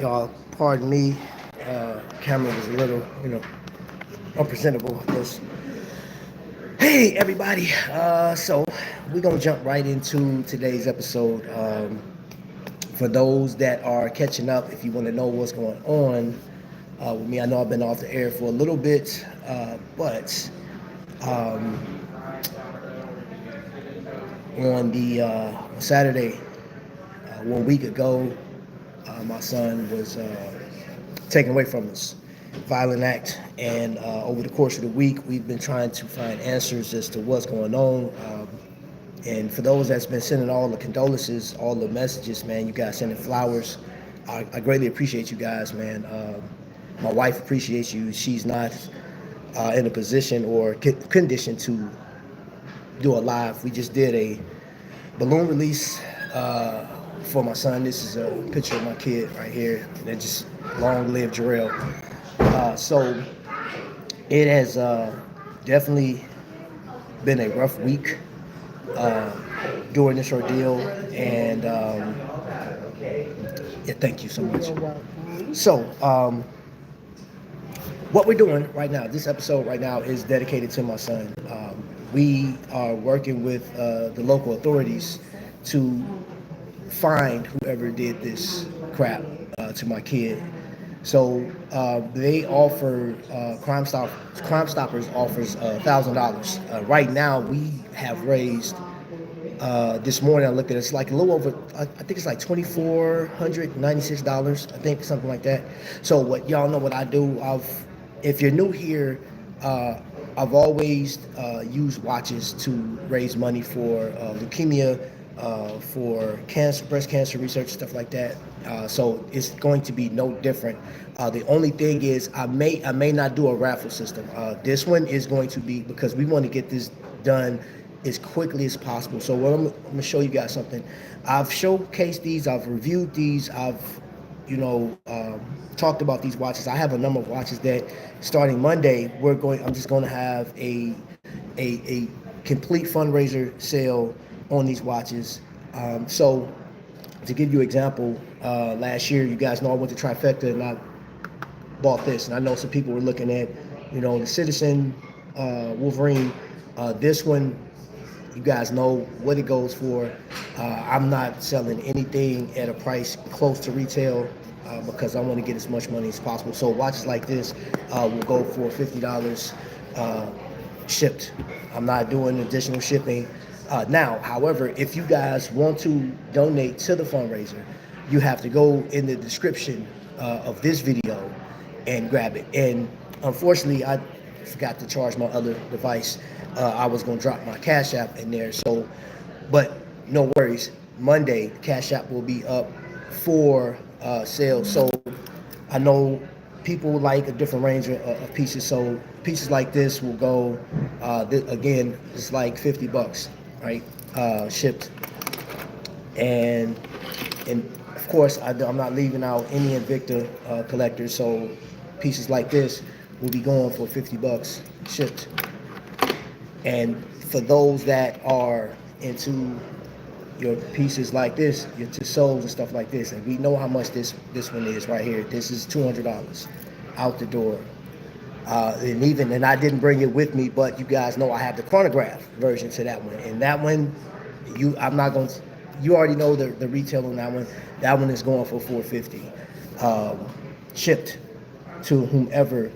Y'all, pardon me. Camera was a little, unpresentable. This. Hey, everybody. So we're gonna jump right into today's episode. For those that are catching up, if you want to know what's going on with me, I know I've been off the air for a little bit, but on the Saturday, 1 week ago, my son was taken away from us. Violent act, and over the course of the week, we've been trying to find answers as to what's going on. And for those that's been sending all the condolences, all the messages, man, you guys sending flowers, I greatly appreciate you guys, man. My wife appreciates you. She's not in a position or condition to do a live. We just did a balloon release for my son. This is a picture of my kid right here. And it just long live Jarrell. So it has definitely been a rough week during this ordeal, and yeah, thank you so much. So what we're doing right now, this episode right now is dedicated to my son. We are working with the local authorities to find whoever did this crap to my kid. So they offer Crime Stoppers offers $1,000. Right now, we have raised this morning. I looked at it, it's like a little over. I think it's like $2,496. I think something like that. So what y'all know what I do? If you're new here, I've always used watches to raise money for leukemia, for cancer, breast cancer research, stuff like that. So it's going to be no different. The only thing is I may not do a raffle system. This one is going to be, because we want to get this done as quickly as possible. So what I'm going to show you guys something. I've showcased these. I've reviewed these. I've talked about these watches. I have a number of watches that starting Monday I'm just going to have a complete fundraiser sale on these watches. So to give you an example, last year, you guys know I went to Trifecta and I bought this, and I know some people were looking at, the Citizen Wolverine. This one, you guys know what it goes for. I'm not selling anything at a price close to retail because I want to get as much money as possible. So watches like this will go for $50 shipped. I'm not doing additional shipping. Now, however, if you guys want to donate to the fundraiser, you have to go in the description of this video and grab it. And unfortunately, I forgot to charge my other device. I was going to drop my Cash App in there. So, but no worries. Monday, Cash App will be up for sale. So I know people like a different range of pieces. So pieces like this will go, again, it's like $50, right? Shipped. And of course, I'm not leaving out any Invicta collectors. So pieces like this will be going for $50 shipped. And for those that are into your pieces like this, your Tussauds and stuff like this, and we know how much this one is right here. This is $200 out the door. And I didn't bring it with me, but you guys know I have the chronograph version to that one. And that one, you already know the retail on that one. That one is going for $450, shipped to whomever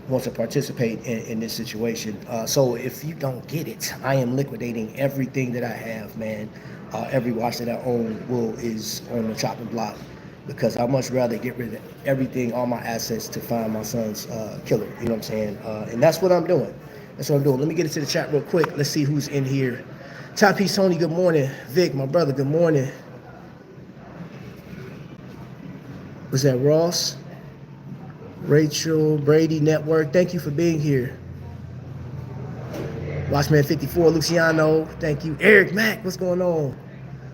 wants to participate in this situation. So if you don't get it, I am liquidating everything that I have, man. Every watch that I own is on the chopping block, because I'd much rather get rid of everything, all my assets, to find my son's killer. You know what I'm saying? And that's what I'm doing. Let me get into the chat real quick. Let's see who's in here. Top Piece Tony, good morning. Vic, my brother, good morning. Was that Ross? Rachel, Brady Network, thank you for being here. Watchman 54, Luciano, thank you. Eric Mack, what's going on?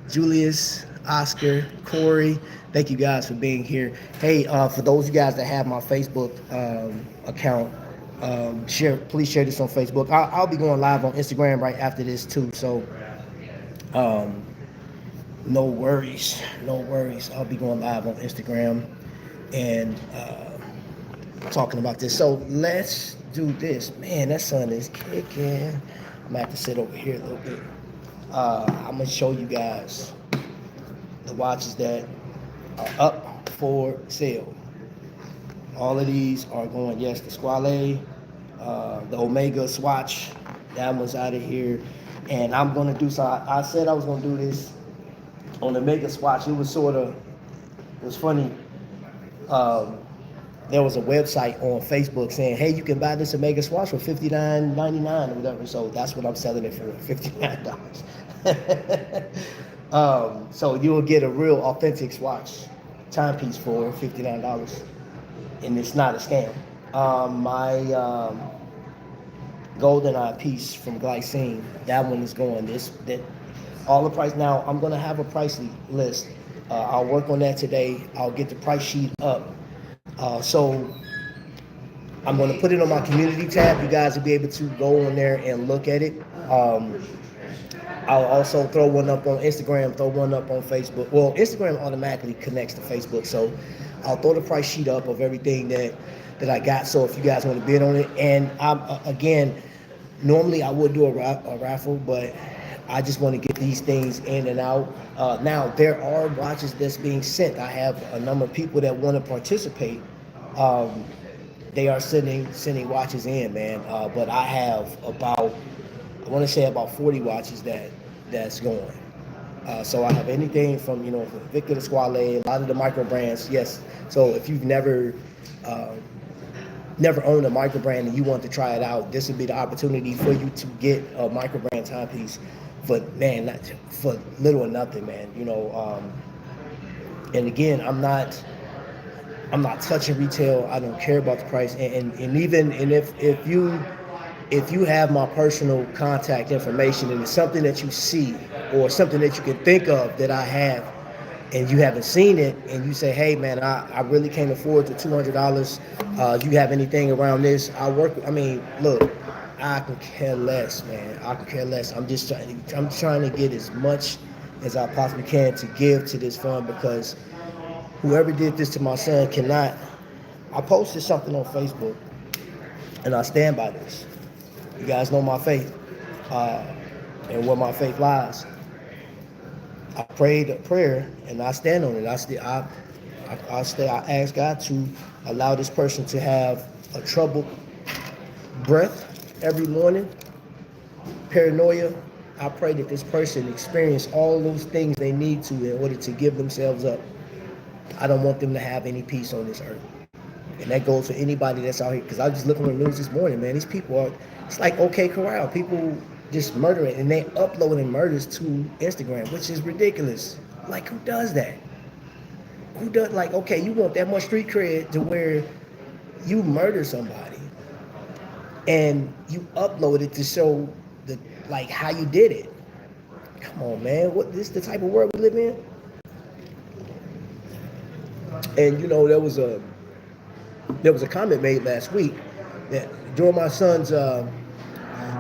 Julius, Oscar, Corey, thank you guys for being here. Hey, for those of you guys that have my Facebook account, please share this on Facebook. I'll be going live on Instagram right after this too. So No worries, no worries. I'll be going live on Instagram and talking about this. So let's do this. Man, that sun is kicking. I'm gonna have to sit over here a little bit. I'm gonna show you guys the watches that are up for sale. All of these are going, yes, the Squale, the Omega Swatch, that one's out of here. And I'm gonna do, so I said I was gonna do this on the Omega Swatch. It was funny. Um, there was a website on Facebook saying, hey, you can buy this Omega Swatch for $59.99 or whatever. So that's what I'm selling it for, $59. So you will get a real authentic Swatch timepiece for $59. And it's not a scam. My golden eye piece from Glycine, that one is going that all the price. Now I'm gonna have a price list. I'll work on that today. I'll get the price sheet up. So I'm gonna put it on my community tab. You guys will be able to go on there and look at it. I'll also throw one up on Instagram, throw one up on Facebook. Well, Instagram automatically connects to Facebook, so I'll throw the price sheet up of everything that I got. So if you guys want to bid on it, and again, normally I would do a raffle, but I just want to get these things in and out. Now there are watches that's being sent. I have a number of people that want to participate. They are sending watches in, man. But I have I want to say about 40 watches that's going. So I have anything from, Victor to Squale, a lot of the micro brands, yes. So if you've never owned a micro brand and you want to try it out, this would be the opportunity for you to get a micro brand timepiece for, man, not for little or nothing, man. And again, I'm not touching retail. I don't care about the price. And if you have my personal contact information and it's something that you see or something that you can think of that I have and you haven't seen it and you say, hey man, I really can't afford the $200. You have anything around this? Look, I can care less, man. I can care less. I'm trying to get as much as I possibly can to give to this fund, because whoever did this to my son cannot. I posted something on Facebook and I stand by this. You guys know my faith, and where my faith lies. I prayed a prayer and I stand on it. I ask God to allow this person to have a troubled breath every morning, paranoia. I pray that this person experience all those things they need to in order to give themselves up. I don't want them to have any peace on this earth. And that goes for anybody that's out here. Because I just looked on the news this morning, man. These people it's like OK Corral. People just murdering, and they uploading murders to Instagram, which is ridiculous. Like, who does that? Who does, like, okay, you want that much street cred to where you murder somebody and you upload it to show how you did it. Come on, man. This is the type of world we live in? And there was a comment made last week that during my son's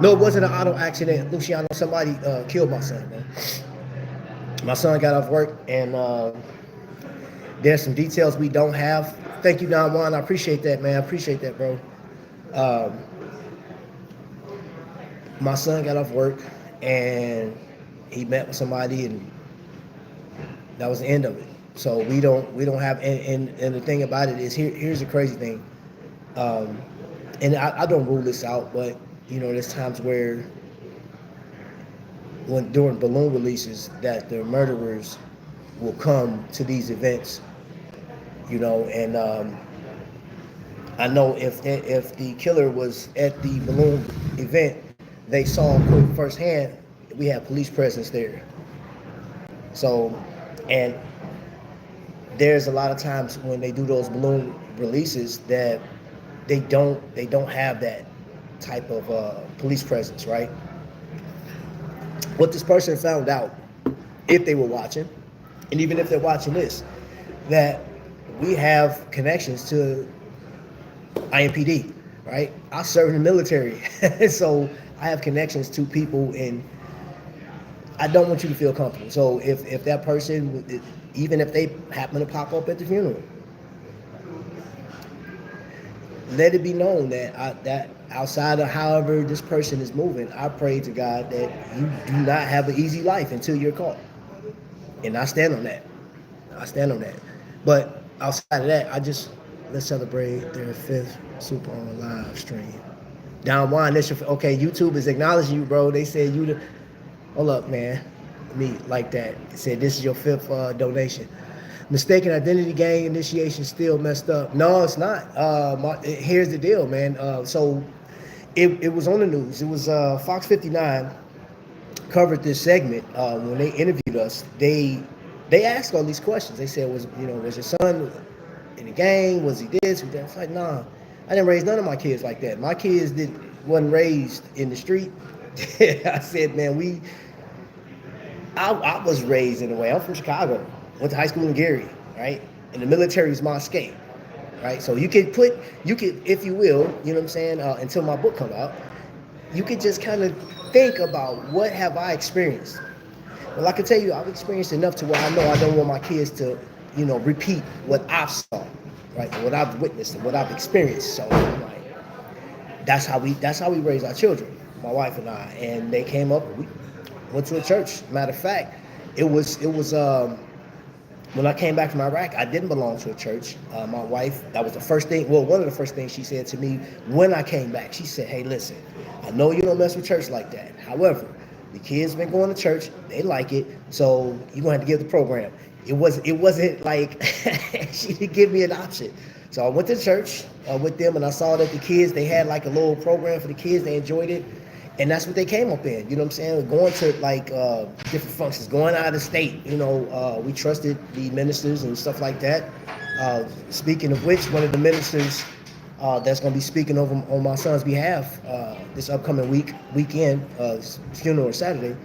no, it wasn't an auto accident, Luciano. Somebody killed my son, man. My son got off work, and there's some details we don't have. Thank you, Don Juan. I appreciate that, man. I appreciate that, bro. My son got off work, and he met with somebody, and that was the end of it. So we don't have, and the thing about it is, here's the crazy thing. And I don't rule this out, but there's times where during balloon releases that the murderers will come to these events, and I know if the killer was at the balloon event, they saw him firsthand. We have police presence there. So, and there's a lot of times when they do those balloon releases that they don't have that type of police presence, right? What this person found out, if they were watching, and even if they're watching this, that we have connections to IMPD, right? I serve in the military, so I have connections to people, and I don't want you to feel comfortable. So if that person, even if they happen to pop up at the funeral, let it be known that outside of however this person is moving, I pray to God that you do not have an easy life until you're called. And I stand on that. I stand on that. But outside of that, let's celebrate their 5th Super on live stream. Down one, okay, YouTube is acknowledging you, bro. They said you the, hold up, man. Me like that. It said this is your 5th donation. Mistaken identity gang initiation still messed up. No, it's not. Here's the deal, man. So it was on the news. It was Fox 59 covered this segment when they interviewed us. They asked all these questions. They said, was your son in the gang? Was he this? Was that? It's like, nah, I didn't raise none of my kids like that. My kids wasn't raised in the street. I said, man, I was raised in a way. I'm from Chicago. Went to high school in Gary, right? And the military is my escape, right? So you could, if you will, you know what I'm saying, until my book come out, you could just kind of think about what have I experienced. Well, I can tell you I've experienced enough to where I know I don't want my kids to, repeat what I've saw, right? What I've witnessed and what I've experienced. So like, that's how we raise our children, my wife and I. And they came up, we went to a church. Matter of fact, it was when I came back from Iraq, I didn't belong to a church. My wife, that was the first thing, one of the first things she said to me when I came back. She said, hey, listen, I know you don't mess with church like that. However, the kids been going to church, they like it, so you're going to have to give the program. It wasn't like she didn't give me an option. So I went to church with them, and I saw that the kids, they had like a little program for the kids. They enjoyed it. And that's what they came up in, you know what I'm saying? Going to like different functions, going out of state, we trusted the ministers and stuff like that. Speaking of which, one of the ministers that's going to be speaking over on my son's behalf this upcoming weekend, funeral or Saturday,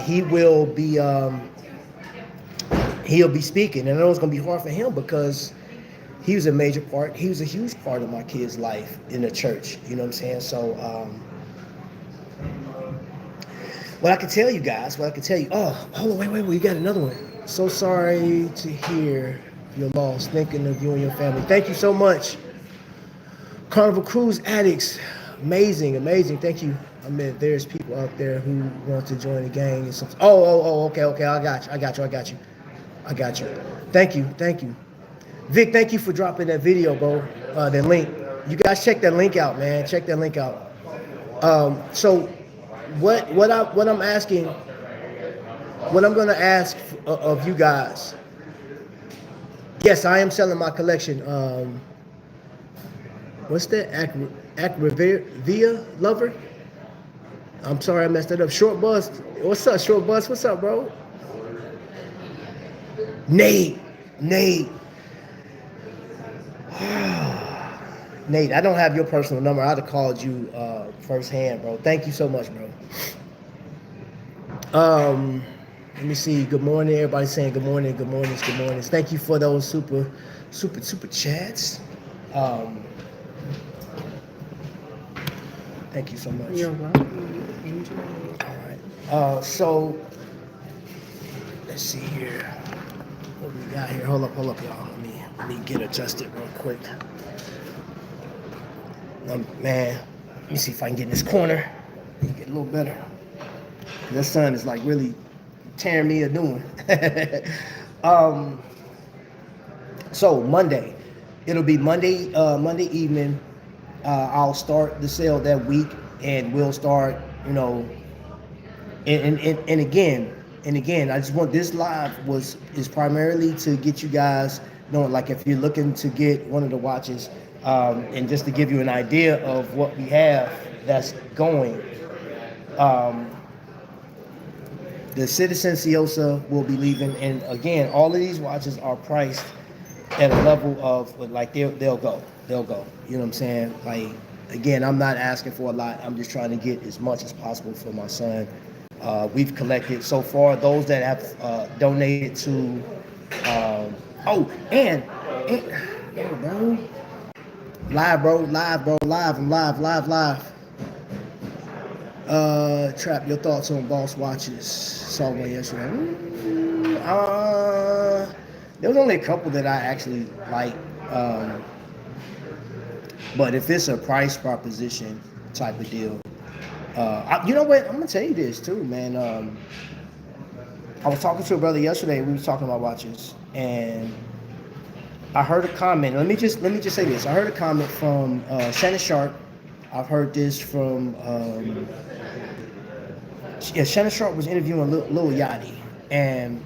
he'll be speaking. And I know it's going to be hard for him because he was a huge part of my kid's life in the church, you know what I'm saying? So, what I can tell you guys, oh, wait, you got another one. So sorry to hear your loss. Thinking of you and your family. Thank you so much. Carnival Cruise Addicts. Amazing. Thank you. I mean, there's people out there who want to join the gang. And something. Okay. I got you. Thank you. Vic, thank you for dropping that video, bro. That link. You guys check that link out, man. Check that link out. So what I'm asking, what I'm gonna ask of you guys. Yes, I am selling my collection. What's that? Acravia Lover? I'm sorry I messed that up. Short Bus. What's up, Short Bus? What's up, bro? Nate. Nate, I don't have your personal number. I'd have called you firsthand, bro. Thank you so much, bro. Let me see. Good morning. Everybody's saying good morning. Good mornings. Thank you for those super chats. Thank you so much. You're welcome. Enjoy. All right. So let's see here. What we got here? Hold up, y'all. Let me get adjusted real quick. Man, let me see if I can get in this corner. Get a little better. That sun is like really tearing me a new one. So Monday, it'll be Monday evening. I'll start the sale that week, and we'll start, and again, I just want this live is primarily to get you guys knowing, like if you're looking to get one of the watches, and just to give you an idea of what we have that's going. The Citizen Ciosa will be leaving, and again, all of these watches are priced at a level of like they'll go. You know what I'm saying? Like, again, I'm not asking for a lot. I'm just trying to get as much as possible for my son. We've collected so far those that have donated to. Live. I'm live. Trap, your thoughts on Boss watches? Saw one yesterday. There was only a couple that I actually like. Um, but if it's a price proposition type of deal, you know what? I'm gonna tell you this too, man. I was talking to a brother yesterday. We was talking about watches, and I heard a comment. Let me just say this. I heard a comment from Shannon Sharp. I've heard this from yeah. Shannon Sharp was interviewing Lil Yachty, and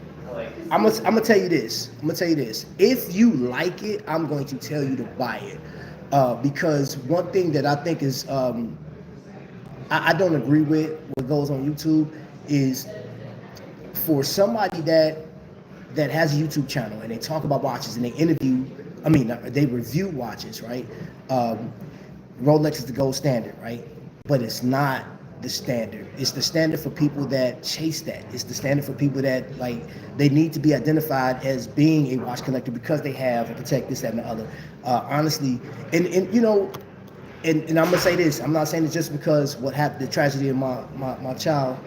I'm gonna tell you this. I'm gonna tell you this. If you like it, I'm going to tell you to buy it, because one thing that I think is I don't agree with what goes on YouTube is for somebody that has a YouTube channel and they talk about watches and they interview, I mean, they review watches, right? Um, Rolex is the gold standard, right? But it's not the standard. It's the standard for people that chase that. It's the standard for people that like they need to be identified as being a watch collector because they have and protect this, that, and the other. Honestly, and you know, and I'm gonna say this. I'm not saying it just because what happened, the tragedy of my child,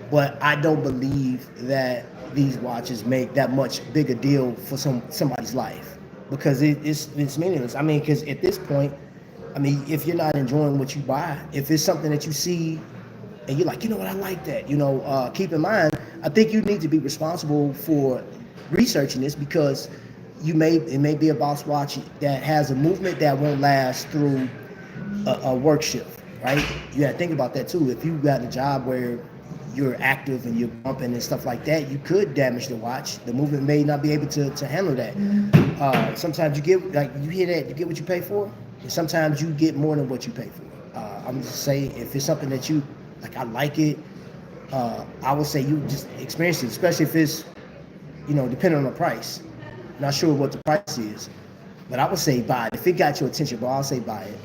but I don't believe that these watches make that much bigger deal for somebody's life because it's meaningless. I mean, because at this point, I mean, if you're not enjoying what you buy, if it's something that you see and you're like, you know what, I like that. You know, keep in mind, I think you need to be responsible for researching this because it may be a boss watch that has a movement that won't last through a work shift, right? You got to think about that too. If you got a job where you're active and you're bumping and stuff like that, you could damage the watch. The movement may not be able to handle that. Sometimes you get, like you hear that, you get what you pay for. And sometimes you get more than what you pay for. I'm just saying, if it's something that you, like I like it, I would say you just experience it, especially if it's, you know, depending on the price. Not sure what the price is, but I would say buy it. If it got your attention, bro, I'll say buy it.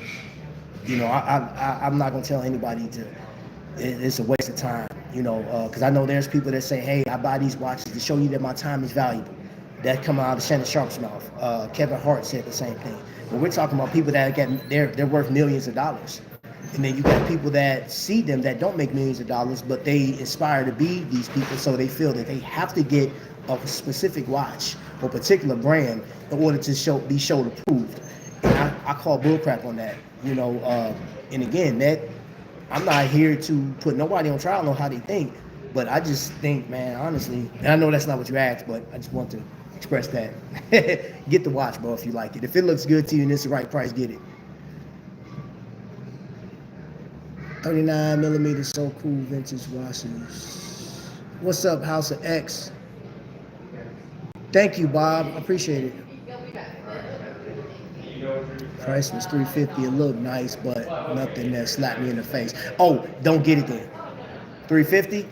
You know, I'm not gonna tell anybody to. It's a waste of time. You know, because I know there's people that say, "Hey, I buy these watches to show you that my time is valuable." That come out of Shannon Sharp's mouth. Kevin Hart said the same thing. But we're talking about people that get they're worth millions of dollars, and then you got people that see them that don't make millions of dollars, but they aspire to be these people, so they feel that they have to get a specific watch or particular brand in order to be showed approved. And I call bullcrap on that. You know, and again, that I'm not here to put nobody on trial on how they think, but I just think, man, honestly, and I know that's not what you asked, but I just want to express that. Get the watch, bro, if you like it. If it looks good to you and it's the right price, get it. 39 millimeters, so cool, vintage watches. What's up, House of X? Thank you, Bob. I appreciate it. Price was $350. It looked nice, but nothing that slapped me in the face. Oh, don't get it then. $350.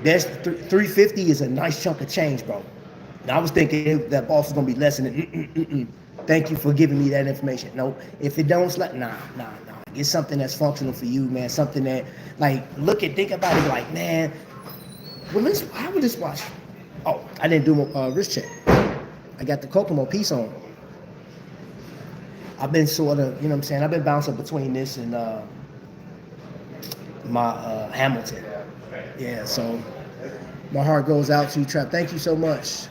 That's $350 is a nice chunk of change, bro. And I was thinking that boss was gonna be less than it. Thank you for giving me that information. No, if it don't slap, nah. Get something that's functional for you, man. Something that, like, think about it, like, man. Well, how would this watch? Oh, I didn't do my wrist check. I got the Kokomo piece on. I've been sort of, you know what I'm saying? I've been bouncing between this and my Hamilton. Yeah, so my heart goes out to you, Trap. Thank you so much.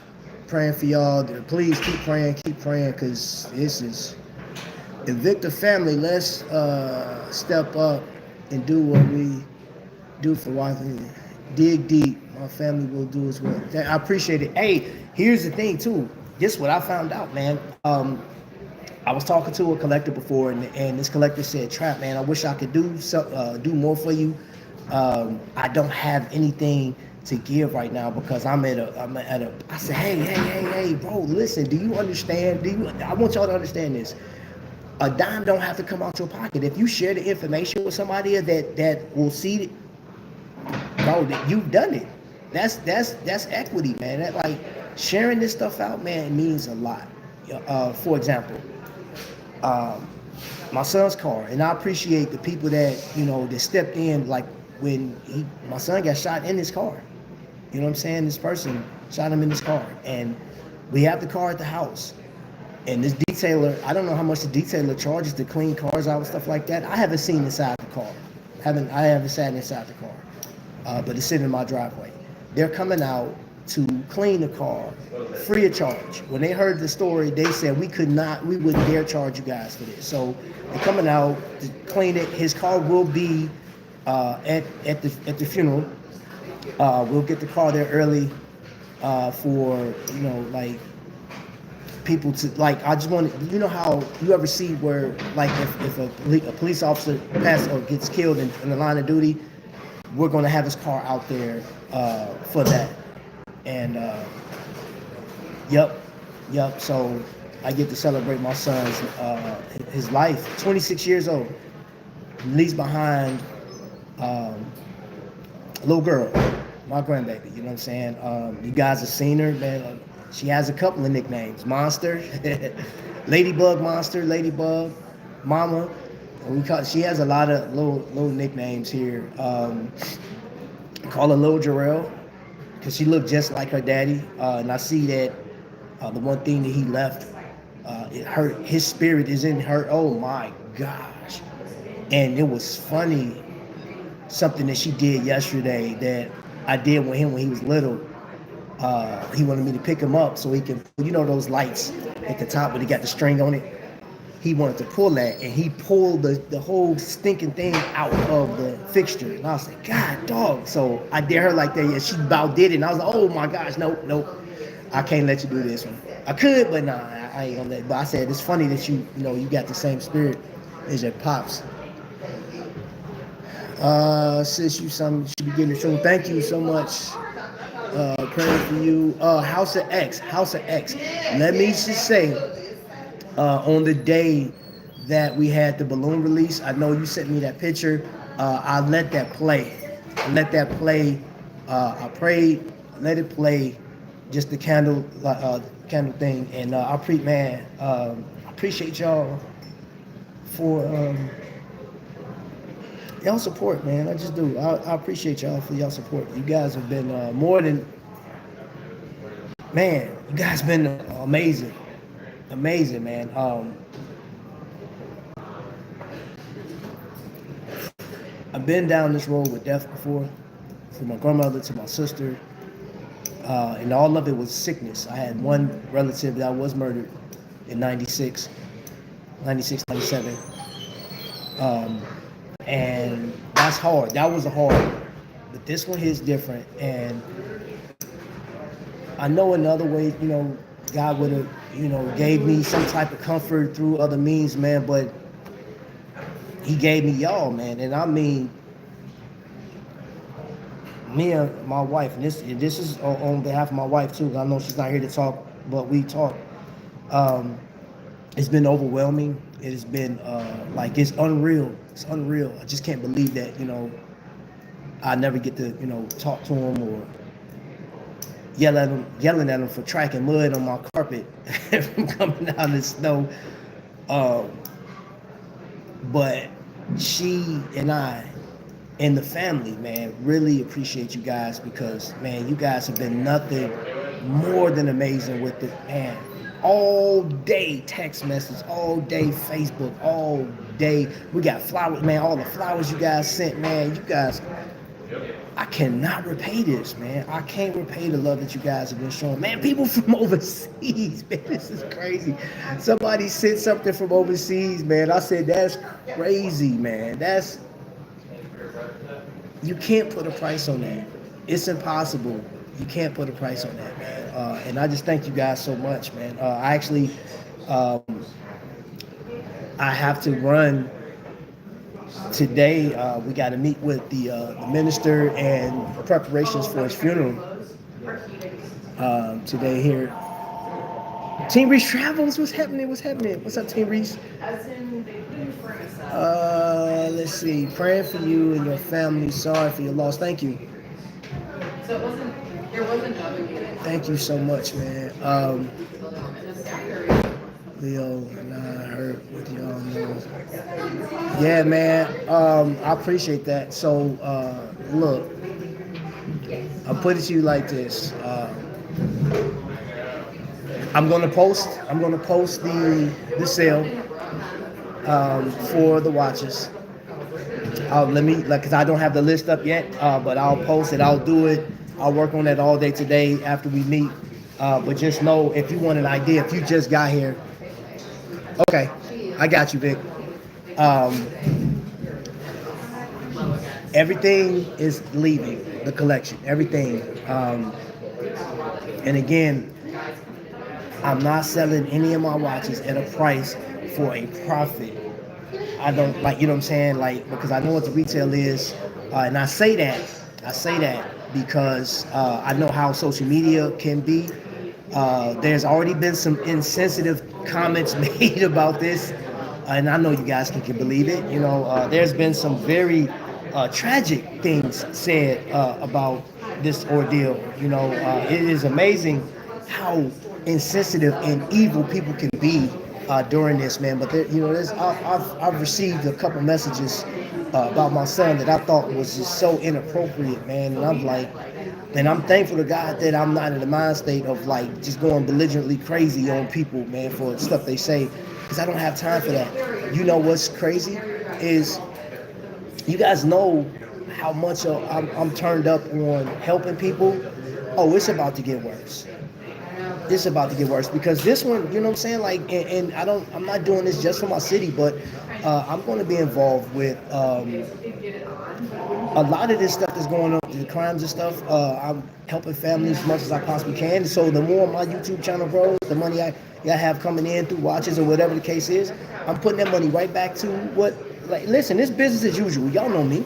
Praying for y'all. Please keep praying, because this is the Victor family. Let's step up and do what we do for one. Dig deep. My family will do as well. I appreciate it. Hey, here's the thing, too. This is what I found out, man. I was talking to a collector before, and this collector said, "Trap, man, I wish I could do more for you. I don't have anything to give right now because I'm at a." I said, "Hey, bro, listen. Do you understand? I want y'all to understand this. A dime don't have to come out your pocket. If you share the information with somebody that will see it, bro, you've done it. That's equity, man. That, like, sharing this stuff out, man, it means a lot. For example." My son's car, and I appreciate the people that, you know, that stepped in, like when my son got shot in his car. You know what I'm saying? This person shot him in his car, and we have the car at the house. And this detailer, I don't know how much the detailer charges to clean cars out and stuff like that. I haven't seen inside the car. I haven't sat inside the car, but it's sitting in my driveway. They're coming out to clean the car free of charge. When they heard the story, they said we wouldn't dare charge you guys for this. So they're coming out to clean it. His car will be at the funeral. We'll get the car there early for like people to like. I just want how you ever see where like if a police officer passes or gets killed in the line of duty, we're gonna have his car out there for that. And yep, yep. So I get to celebrate my son's his life. 26 years old, leaves behind um, a little girl, my grandbaby. You know what I'm saying? You guys have seen her, man. She has a couple of nicknames: Monster, Ladybug Monster, Ladybug, Mama. She has a lot of little nicknames here. Call her Little Jarrell because she looked just like her daddy, and I see that the one thing that he left, his spirit is in her. Oh my gosh! And it was funny, something that she did yesterday that I did with him when he was little. He wanted me to pick him up so he can, those lights at the top where they got the string on it. He wanted to pull that, and he pulled the whole stinking thing out of the fixture. And I was like, God, dog. So I did her like that. Yeah, she about did it. And I was like, oh my gosh, nope, nope. I can't let you do this one. I could, but nah, I ain't gonna let. But I said, it's funny that you got the same spirit as your pops. Sis, you should be getting the show. Thank you so much. Praying for you. House of X. Let me just say, on the day that we had the balloon release, I know you sent me that picture. I let that play. I prayed, let it play, just the candle thing. And I appreciate y'all for y'all support, man. I just do. I appreciate y'all for y'all support. You guys have been more than, man. You guys been amazing, man. I've been down this road with death before, from my grandmother to my sister, and all of it was sickness. I had one relative that was murdered in 96, 97. And that's hard. That was a hard one. But this one is different. And I know in other ways, God would have, gave me some type of comfort through other means, man. But he gave me y'all, man. And I mean, me and my wife, and this is on behalf of my wife too. I know she's not here to talk, but we talk. It's been overwhelming. It has been it's unreal. It's unreal. I just can't believe that I never get to talk to him or yelling at him for tracking mud on my carpet from coming out of the snow. But she and I and the family, man, really appreciate you guys because, man, you guys have been nothing more than amazing with it, man. All day text message, all day Facebook, all day. We got flowers, man. All the flowers you guys sent, man. You guys, I cannot repay this, man. I can't repay the love that you guys have been showing. Man, people from overseas, man, this is crazy. Somebody sent something from overseas, man. I said, that's crazy, man. You can't put a price on that. It's impossible. You can't put a price on that, man. And I just thank you guys so much, man. I actually, I have to run today. We got to meet with the minister and preparations for his funeral today here. Team Reese Travels, what's happening? What's up, Team Reese? Let's see. Praying for you and your family. Sorry for your loss. Thank you. So there wasn't other units. Thank you so much, man. Leo and I heard with y'all know. Yeah, man. I appreciate that. So, look, I'll put it to you like this. I'm gonna post the sale for the watches. Let me like, cause I don't have the list up yet, but I'll post it. I'll do it. I'll work on that all day today after we meet. But just know if you want an idea, if you just got here, okay, I got you, Vic. Um, Everything is leaving the collection. Everything. And again, I'm not selling any of my watches at a price for a profit. I don't like, you know what I'm saying? Like, because I know what the retail is. And I say that because I know how social media can be. There's already been some insensitive comments made about this. And I know you guys can believe it. You know, there's been some very tragic things said about this ordeal. You know, it is amazing how insensitive and evil people can be during this, man. But there, you know, I've received a couple messages about my son that I thought was just so inappropriate, man. And I'm like, and I'm thankful to God that I'm not in the mind state of like just going belligerently crazy on people, man, for stuff they say, because I don't have time for that. You know what's crazy is you guys know how much I'm turned up on helping people. Oh, it's about to get worse. It's about to get worse because this one, you know what I'm saying? Like, and I'm not doing this just for my city, but I'm going to be involved with a lot of this stuff that's going on, the crimes and stuff. I'm helping families as much as I possibly can. So the more my YouTube channel grows, the money I have coming in through watches or whatever the case is, I'm putting that money right back to what. Like, listen, this business as usual. Y'all know me.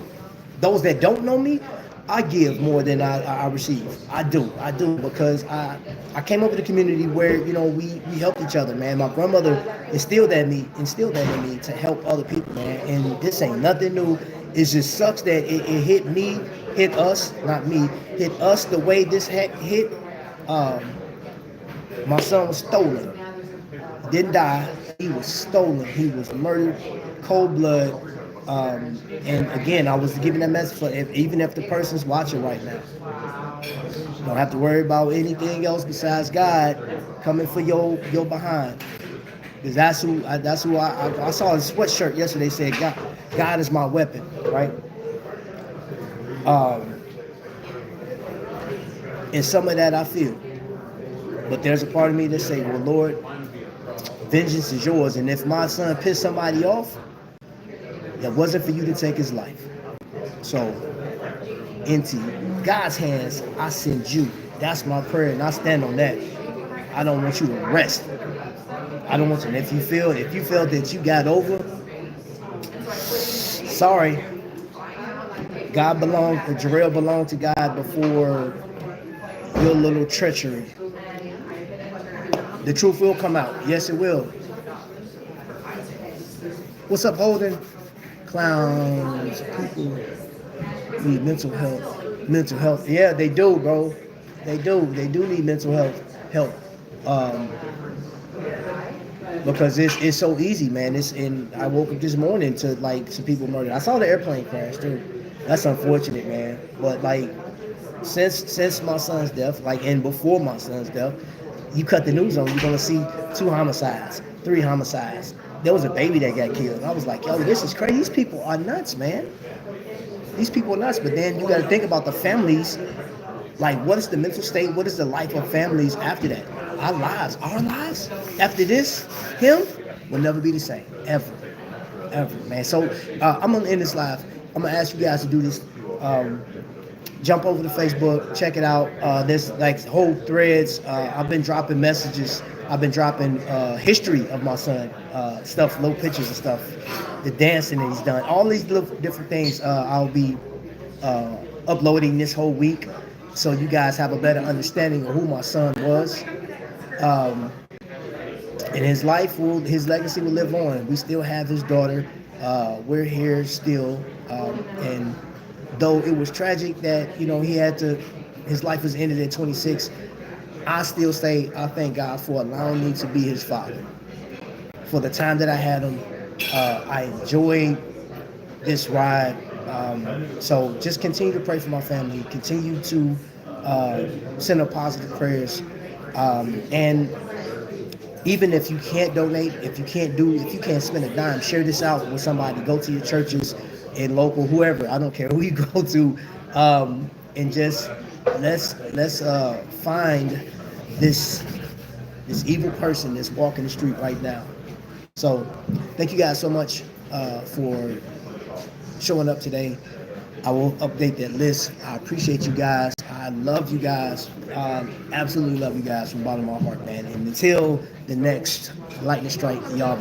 Those that don't know me, I give more than I receive. I do because I came up with a community where you know we helped each other, man. My grandmother instilled that in me to help other people, man. And this ain't nothing new. It just sucks that it hit me, hit us, not me, hit us the way this hit. Um, my son was stolen, didn't die. He was stolen. He was murdered, cold blood. And again, I was giving that message for even if the person's watching right now, you don't have to worry about anything else besides God coming for your behind. Because that's who I saw a sweatshirt yesterday said God is my weapon, right? Um, and some of that I feel, but there's a part of me that say, well, Lord, vengeance is yours, and if my son pissed somebody off, it wasn't for you to take his life. So into God's hands, I send you. That's my prayer, and I stand on that. I don't want you to rest. I don't want you. And if you feel that you got over, sorry. Jarrell belonged to God before your little treachery. The truth will come out. Yes, it will. What's up, Holden? Clowns, people need mental health. Mental health. Yeah, they do, bro. They do. They do need mental health help. Um, because it's so easy, man. And I woke up this morning to like some people murdered. I saw the airplane crash too. That's unfortunate, man. But like since my son's death, like and before my son's death, you cut the news on, you're gonna see 2 homicides, 3 homicides. There was a baby that got killed. I was like, yo, this is crazy. These people are nuts, man. These people are nuts. But then you got to think about the families. Like, what is the mental state? What is the life of families after that? Our lives after this, him will never be the same, ever, man. So I'm gonna end this live. I'm gonna ask you guys to do this. Jump over to Facebook, check it out. There's like whole threads. I've been dropping messages. I've been dropping history of my son, stuff, little pictures and stuff, the dancing that he's done, all these little different things. I'll be uploading this whole week, so you guys have a better understanding of who my son was. Um, and his legacy will live on. We still have his daughter. We're here still, and though it was tragic that his life was ended at 26, I still say I thank God for allowing me to be his father. For the time that I had him, I enjoyed this ride. So just continue to pray for my family. Continue to send up positive prayers, and even if you can't donate, if you can't spend a dime, share this out with somebody. Go to your churches, and local, whoever, I don't care who you go to, and just let's find this this evil person that's walking the street right now. So, thank you guys so much for showing up today. I will update that list. I appreciate you guys. I love you guys. Absolutely love you guys from the bottom of my heart, man. And until the next lightning strike, y'all.